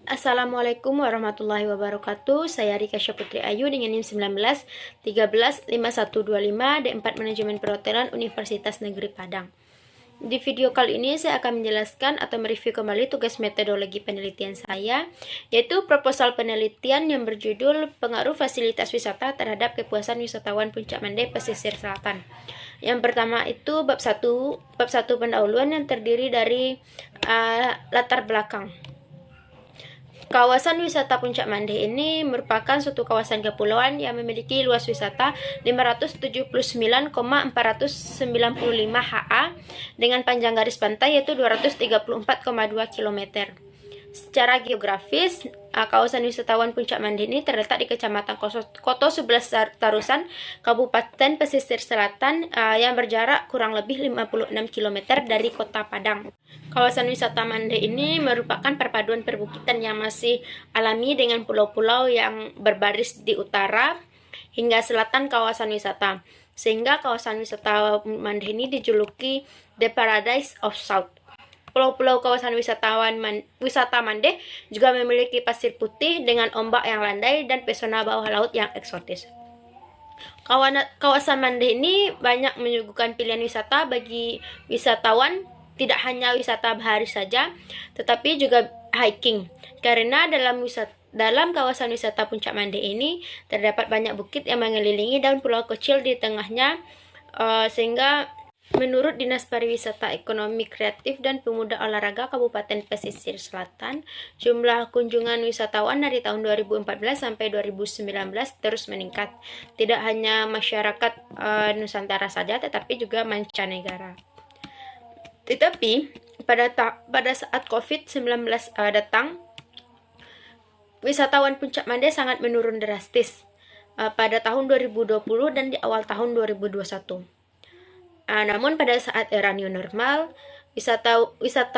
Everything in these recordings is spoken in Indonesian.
Assalamualaikum warahmatullahi wabarakatuh. Saya Rika Syaputri Ayu dengan NIM 19 13 5125 D4 Manajemen Perhotelan Universitas Negeri Padang. Di video kali ini saya akan menjelaskan atau mereview kembali tugas metodologi penelitian saya, yaitu proposal penelitian yang berjudul Pengaruh Fasilitas Wisata terhadap Kepuasan Wisatawan Puncak Mande Pesisir Selatan. Yang pertama itu bab 1 pendahuluan yang terdiri dari latar belakang. Kawasan wisata Puncak Mande ini merupakan suatu kawasan kepulauan yang memiliki luas wisata 579,495 ha dengan panjang garis pantai yaitu 234,2 km. Secara geografis, kawasan wisatawan Puncak Mande ini terletak di Kecamatan Koto 11 Tarusan, Kabupaten Pesisir Selatan yang berjarak kurang lebih 56 km dari Kota Padang. Kawasan wisata Mande ini merupakan perpaduan perbukitan yang masih alami dengan pulau-pulau yang berbaris di utara hingga selatan kawasan wisata. Sehingga kawasan wisata Mande ini dijuluki The Paradise of South. Pulau-pulau kawasan wisata Mande juga memiliki pasir putih dengan ombak yang landai dan pesona bawah laut yang eksotis. Kawasan Mande ini banyak menyuguhkan pilihan wisata bagi wisatawan, tidak hanya wisata bahari saja, tetapi juga hiking. Karena dalam kawasan wisata Puncak Mande ini terdapat banyak bukit yang mengelilingi dan pulau kecil di tengahnya, sehingga menurut Dinas Pariwisata Ekonomi Kreatif dan Pemuda Olahraga Kabupaten Pesisir Selatan, jumlah kunjungan wisatawan dari tahun 2014 sampai 2019 terus meningkat. Tidak hanya masyarakat Nusantara saja, tetapi juga mancanegara. Tetapi pada saat COVID-19 datang, wisatawan Puncak Mande sangat menurun drastis pada tahun 2020 dan di awal tahun 2021. Namun pada saat era new normal, wisata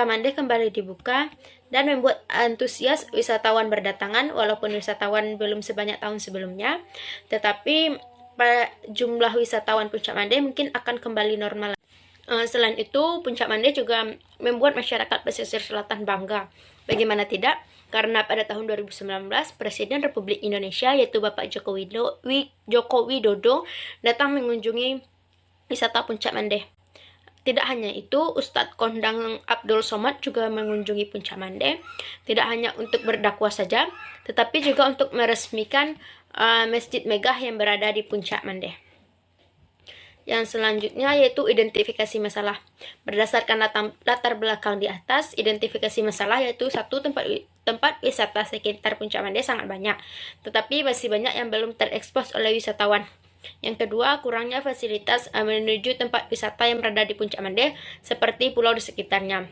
Mande kembali dibuka dan membuat antusias wisatawan berdatangan, walaupun wisatawan belum sebanyak tahun sebelumnya, tetapi jumlah wisatawan Puncak Mande mungkin akan kembali normal. Selain itu, Puncak Mande juga membuat masyarakat pesisir selatan bangga. Bagaimana tidak? Karena pada tahun 2019, Presiden Republik Indonesia yaitu Bapak Joko Widodo datang mengunjungi wisata Puncak Mande. Tidak hanya itu, Ustadz Kondang Abdul Somad juga mengunjungi Puncak Mande. Tidak hanya untuk berdakwah saja, tetapi juga untuk meresmikan masjid megah yang berada di Puncak Mande. Yang selanjutnya yaitu identifikasi masalah. Berdasarkan latar belakang di atas, identifikasi masalah yaitu satu, tempat wisata sekitar Puncak Mande sangat banyak, tetapi masih banyak yang belum terekspos oleh wisatawan. Yang kedua, kurangnya fasilitas menuju tempat wisata yang berada di Puncak Mande seperti pulau di sekitarnya.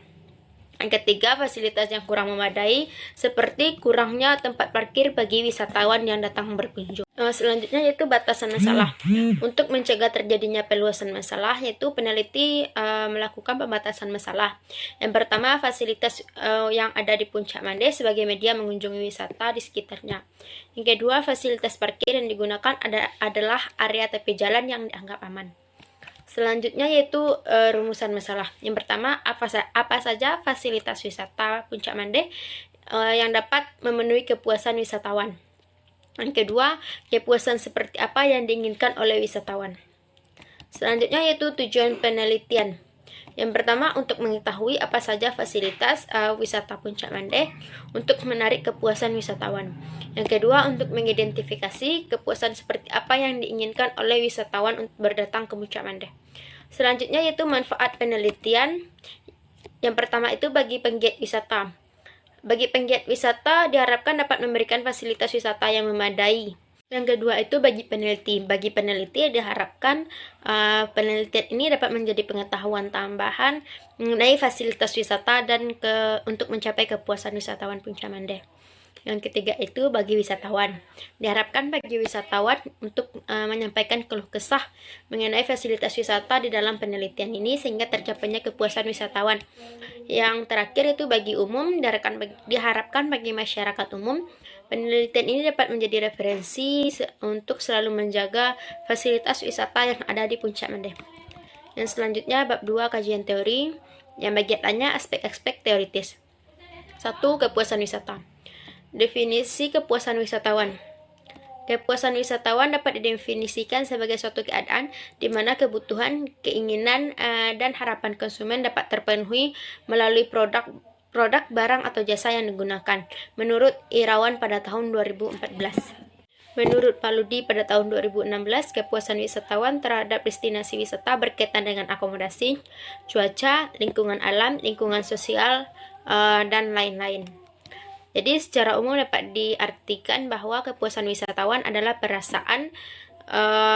Yang ketiga, fasilitas yang kurang memadai seperti kurangnya tempat parkir bagi wisatawan yang datang berkunjung. Selanjutnya yaitu batasan masalah. Untuk mencegah terjadinya peluasan masalah, yaitu peneliti melakukan pembatasan masalah. Yang pertama, fasilitas yang ada di Puncak Mande sebagai media mengunjungi wisata di sekitarnya. Yang kedua, fasilitas parkir yang digunakan adalah area tepi jalan yang dianggap aman. Selanjutnya yaitu rumusan masalah. Yang pertama, apa saja fasilitas wisata Puncak Mande yang dapat memenuhi kepuasan wisatawan. Yang kedua, kepuasan seperti apa yang diinginkan oleh wisatawan. Selanjutnya yaitu tujuan penelitian. Yang pertama, untuk mengetahui apa saja fasilitas wisata Puncak Mande untuk menarik kepuasan wisatawan. Yang kedua, untuk mengidentifikasi kepuasan seperti apa yang diinginkan oleh wisatawan untuk berdatang ke Puncak Mande. Selanjutnya yaitu manfaat penelitian. Yang pertama itu bagi penggiat wisata. Bagi penggiat wisata diharapkan dapat memberikan fasilitas wisata yang memadai. Yang kedua itu bagi peneliti. Bagi peneliti diharapkan penelitian ini dapat menjadi pengetahuan tambahan mengenai fasilitas wisata dan untuk mencapai kepuasan wisatawan Puncak Mande. Yang ketiga itu bagi wisatawan. Diharapkan bagi wisatawan untuk menyampaikan keluh kesah mengenai fasilitas wisata di dalam penelitian ini sehingga tercapainya kepuasan wisatawan. Yang terakhir itu bagi umum, diharapkan bagi masyarakat umum penelitian ini dapat menjadi referensi untuk selalu menjaga fasilitas wisata yang ada di Puncak Mande. Yang selanjutnya bab 2 kajian teori yang bagiannya aspek-aspek teoritis. 1. Kepuasan wisata. Definisi kepuasan wisatawan. Kepuasan wisatawan dapat didefinisikan sebagai suatu keadaan di mana kebutuhan, keinginan, dan harapan konsumen dapat terpenuhi melalui produk, barang atau jasa yang digunakan, menurut Irawan pada tahun 2014. Menurut Paludi pada tahun 2016, kepuasan wisatawan terhadap destinasi wisata berkaitan dengan akomodasi, cuaca, lingkungan alam, lingkungan sosial, dan lain-lain. Jadi secara umum dapat diartikan bahwa kepuasan wisatawan adalah perasaan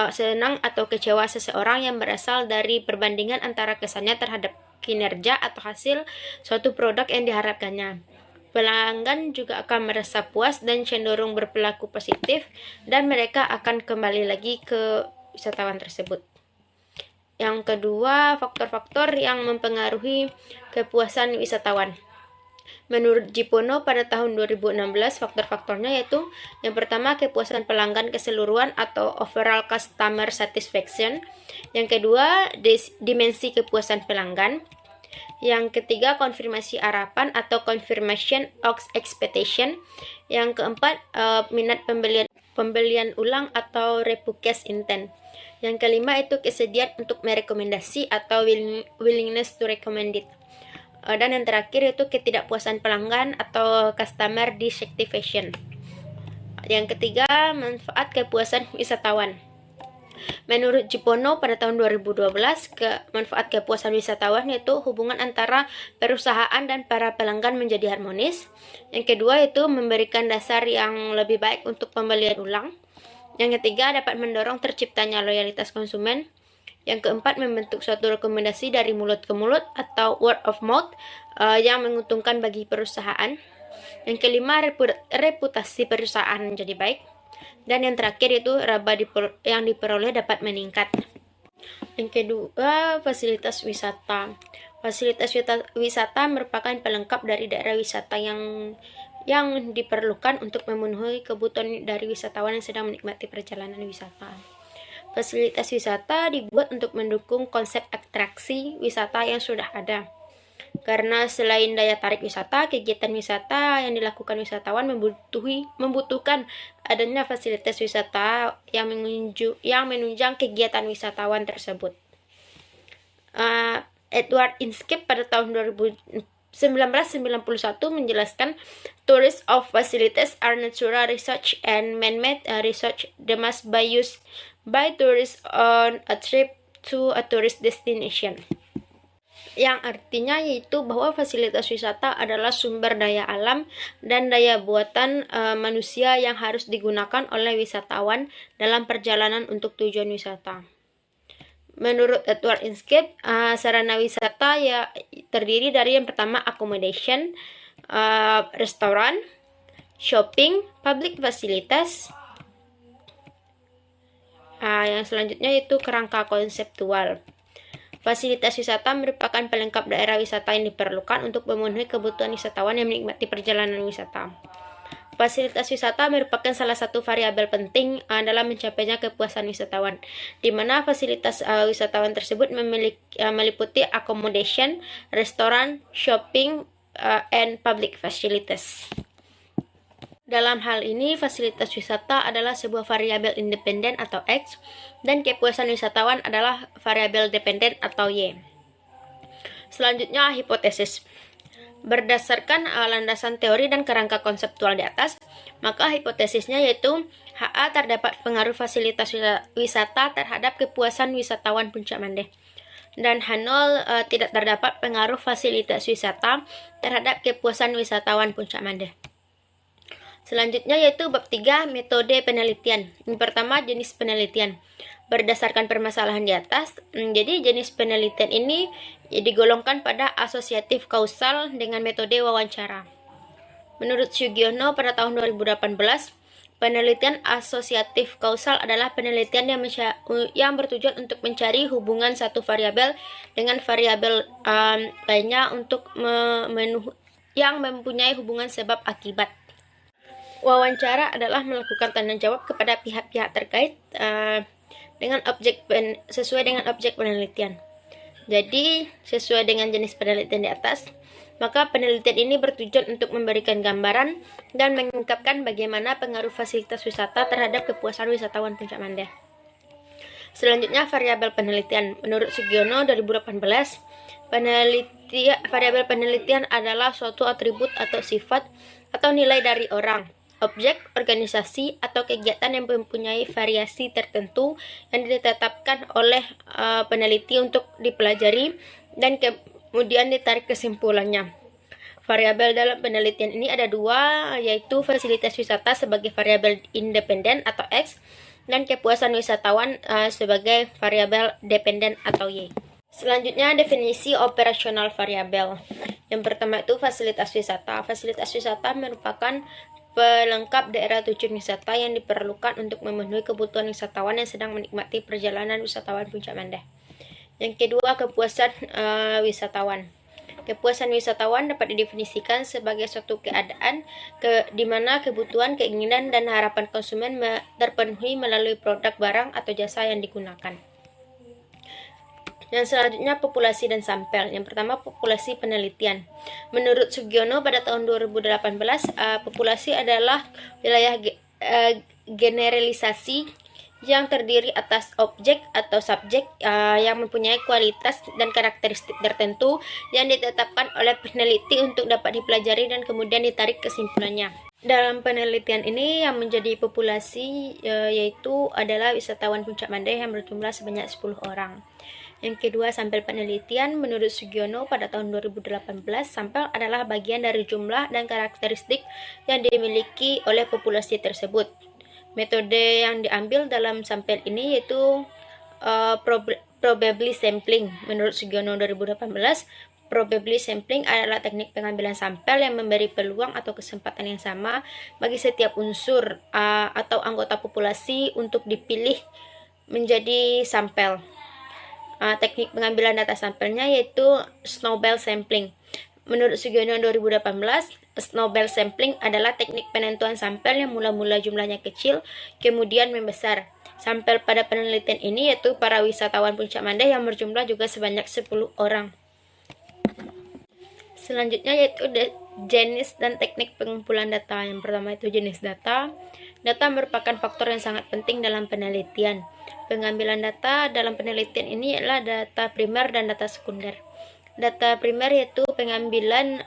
senang atau kecewa seseorang yang berasal dari perbandingan antara kesannya terhadap kinerja atau hasil suatu produk yang diharapkannya. Pelanggan juga akan merasa puas dan cenderung berperilaku positif, dan mereka akan kembali lagi ke wisatawan tersebut. Yang kedua, faktor-faktor yang mempengaruhi kepuasan wisatawan. Menurut Jipono pada tahun 2016, faktor-faktornya yaitu yang pertama, kepuasan pelanggan keseluruhan atau overall customer satisfaction. Yang kedua, dimensi kepuasan pelanggan. Yang ketiga, konfirmasi harapan atau confirmation of expectation. Yang keempat, minat pembelian ulang atau repurchase intent. Yang kelima itu kesediaan untuk merekomendasi atau willingness to recommend it. Dan yang terakhir itu ketidakpuasan pelanggan atau customer dissatisfaction. Yang ketiga, manfaat kepuasan wisatawan. Menurut Jipono pada tahun 2012, manfaat kepuasan wisatawan yaitu hubungan antara perusahaan dan para pelanggan menjadi harmonis. Yang kedua itu memberikan dasar yang lebih baik untuk pembelian ulang. Yang ketiga, dapat mendorong terciptanya loyalitas konsumen. Yang keempat, membentuk suatu rekomendasi dari mulut ke mulut atau word of mouth yang menguntungkan bagi perusahaan. Yang kelima, reputasi perusahaan menjadi baik. Dan yang terakhir itu laba yang diperoleh dapat meningkat. Yang kedua, fasilitas wisata. Fasilitas wisata merupakan pelengkap dari daerah wisata yang diperlukan untuk memenuhi kebutuhan dari wisatawan yang sedang menikmati perjalanan wisata. Fasilitas wisata dibuat untuk mendukung konsep atraksi wisata yang sudah ada. Karena selain daya tarik wisata, kegiatan wisata yang dilakukan wisatawan membutuhkan adanya fasilitas wisata yang menunjang kegiatan wisatawan tersebut. Edward Inskeep pada tahun 1991 menjelaskan, tourist of facilities are natural research and man-made research that must be used by tourists on a trip to a tourist destination. Yang artinya yaitu bahwa fasilitas wisata adalah sumber daya alam dan daya buatan manusia yang harus digunakan oleh wisatawan dalam perjalanan untuk tujuan wisata. Menurut Edward Inskeep, sarana wisata ya terdiri dari yang pertama accommodation, restoran, shopping, public facilities. Yang selanjutnya yaitu kerangka konseptual. Fasilitas wisata merupakan pelengkap daerah wisata yang diperlukan untuk memenuhi kebutuhan wisatawan yang menikmati perjalanan wisata. Fasilitas wisata merupakan salah satu variabel penting dalam mencapainya kepuasan wisatawan, di mana fasilitas wisatawan tersebut meliputi accommodation, restoran, shopping, and public facilities. Dalam hal ini, fasilitas wisata adalah sebuah variabel independen atau X, dan kepuasan wisatawan adalah variabel dependen atau Y. Selanjutnya, hipotesis. Berdasarkan landasan teori dan kerangka konseptual di atas, maka hipotesisnya yaitu HA terdapat pengaruh fasilitas wisata terhadap kepuasan wisatawan Puncak Mandeh. Dan H0 tidak terdapat pengaruh fasilitas wisata terhadap kepuasan wisatawan Puncak Mandeh. Selanjutnya yaitu bab 3, metode penelitian. Yang pertama, jenis penelitian. Berdasarkan permasalahan di atas, jadi jenis penelitian ini digolongkan pada asosiatif kausal dengan metode wawancara. Menurut Sugiono pada tahun 2018, penelitian asosiatif kausal adalah penelitian yang bertujuan untuk mencari hubungan satu variabel dengan variabel lainnya untuk yang mempunyai hubungan sebab akibat. Wawancara adalah melakukan tanya jawab kepada pihak-pihak terkait sesuai dengan objek penelitian. Jadi, sesuai dengan jenis penelitian di atas, Maka penelitian ini bertujuan untuk memberikan gambaran dan mengungkapkan bagaimana pengaruh fasilitas wisata terhadap kepuasan wisatawan Puncak Mandeh. Selanjutnya, variabel penelitian. Menurut Sugiono 2018, variabel penelitian adalah suatu atribut atau sifat atau nilai dari orang, objek, organisasi, atau kegiatan yang mempunyai variasi tertentu yang ditetapkan oleh peneliti untuk dipelajari dan kemudian ditarik kesimpulannya. Variabel dalam penelitian ini ada dua, yaitu fasilitas wisata sebagai variabel independen atau X, dan kepuasan wisatawan sebagai variabel dependen atau Y. Selanjutnya, definisi operasional variabel. Yang pertama itu fasilitas wisata. Fasilitas wisata merupakan pelengkap daerah tujuan wisata yang diperlukan untuk memenuhi kebutuhan wisatawan yang sedang menikmati perjalanan wisatawan Puncak Mandeh. Yang kedua, kepuasan wisatawan. Kepuasan wisatawan dapat didefinisikan sebagai suatu keadaan di mana kebutuhan, keinginan, dan harapan konsumen terpenuhi melalui produk, barang, atau jasa yang digunakan. Yang selanjutnya, populasi dan sampel. Yang pertama, populasi penelitian. Menurut Sugiono pada tahun 2018, populasi adalah wilayah generalisasi yang terdiri atas objek atau subjek yang mempunyai kualitas dan karakteristik tertentu yang ditetapkan oleh peneliti untuk dapat dipelajari dan kemudian ditarik kesimpulannya. Dalam penelitian ini yang menjadi populasi yaitu adalah wisatawan Puncak Mandeh yang berjumlah sebanyak 10 orang. Yang kedua, sampel penelitian. Menurut Sugiono pada tahun 2018, sampel adalah bagian dari jumlah dan karakteristik yang dimiliki oleh populasi tersebut. Metode yang diambil dalam sampel ini yaitu probability sampling. Menurut Sugiono 2018, probability sampling adalah teknik pengambilan sampel yang memberi peluang atau kesempatan yang sama bagi setiap unsur atau anggota populasi untuk dipilih menjadi sampel. Teknik pengambilan data sampelnya yaitu snowball sampling. Menurut Sugiono 2018, snowball sampling adalah teknik penentuan sampel yang mula-mula jumlahnya kecil, kemudian membesar. Sampel pada penelitian ini yaitu para wisatawan Puncak Mandeh yang berjumlah juga sebanyak 10 orang. Selanjutnya yaitu jenis dan teknik pengumpulan data. Yang pertama itu jenis data. Data merupakan faktor yang sangat penting dalam penelitian. Pengambilan data dalam penelitian ini adalah data primer dan data sekunder. Data primer yaitu pengambilan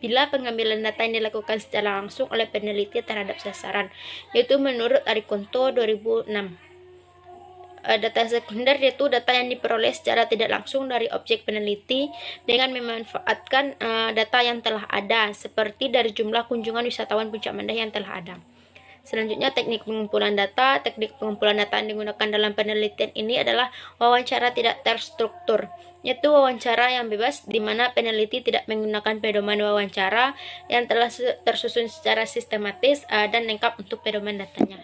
bila pengambilan data yang dilakukan secara langsung oleh peneliti terhadap sasaran, yaitu menurut Arikonto 2006. Data sekunder yaitu data yang diperoleh secara tidak langsung dari objek peneliti dengan memanfaatkan data yang telah ada, seperti dari jumlah kunjungan wisatawan Puncak Mandeh yang telah ada. Selanjutnya, teknik pengumpulan data. Teknik pengumpulan data yang digunakan dalam penelitian ini adalah wawancara tidak terstruktur, yaitu wawancara yang bebas di mana peneliti tidak menggunakan pedoman wawancara yang telah tersusun secara sistematis dan lengkap untuk pedoman datanya.